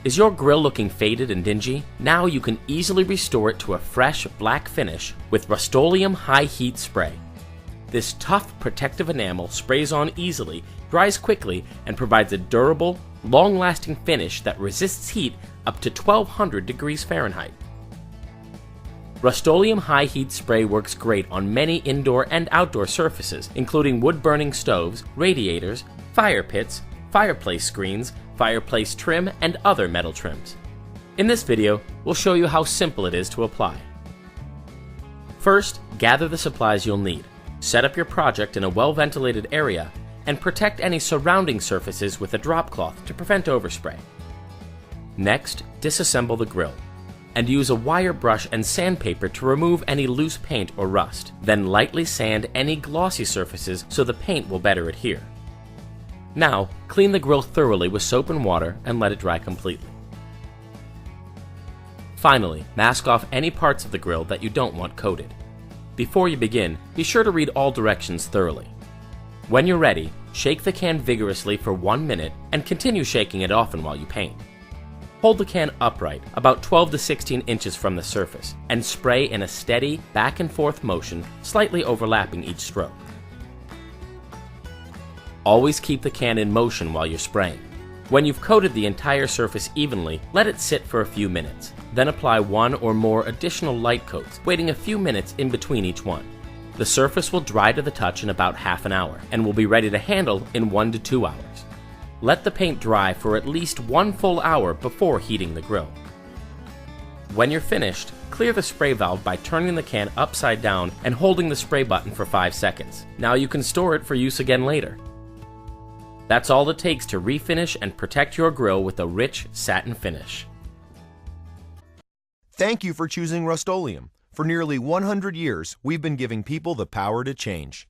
Is your grill looking faded and dingy? Now you can easily restore it to a fresh black finish with Rust-Oleum High Heat Spray. This tough protective enamel sprays on easily, dries quickly, and provides a durable, long-lasting finish that resists heat up to 1200 degrees Fahrenheit. Rust-Oleum High Heat Spray works great on many indoor and outdoor surfaces, including wood-burning stoves, radiators, fire pits, fireplace screens, fireplace trim, and other metal trims. In this video, we'll show you how simple it is to apply. First, gather the supplies you'll need. Set up your project in a well-ventilated area, and protect any surrounding surfaces with a drop cloth to prevent overspray. Next, disassemble the grill, and use a wire brush and sandpaper to remove any loose paint or rust. Then lightly sand any glossy surfaces so the paint will better adhere. Now, clean the grill thoroughly with soap and water and let it dry completely. Finally, mask off any parts of the grill that you don't want coated. Before you begin, be sure to read all directions thoroughly. When you're ready, shake the can vigorously for 1 minute and continue shaking it often while you paint. Hold the can upright, about 12 to 16 inches from the surface, and spray in a steady, back and forth motion, slightly overlapping each stroke. Always keep the can in motion while you're spraying. When you've coated the entire surface evenly, let it sit for a few minutes. Then apply one or more additional light coats, waiting a few minutes in between each one. The surface will dry to the touch in about half an hour, and will be ready to handle in 1 to 2 hours. Let the paint dry for at least 1 full hour before heating the grill. When you're finished, clear the spray valve by turning the can upside down and holding the spray button for 5 seconds. Now you can store it for use again later. That's all it takes to refinish and protect your grill with a rich satin finish. Thank you for choosing Rust-Oleum. For nearly 100 years, we've been giving people the power to change.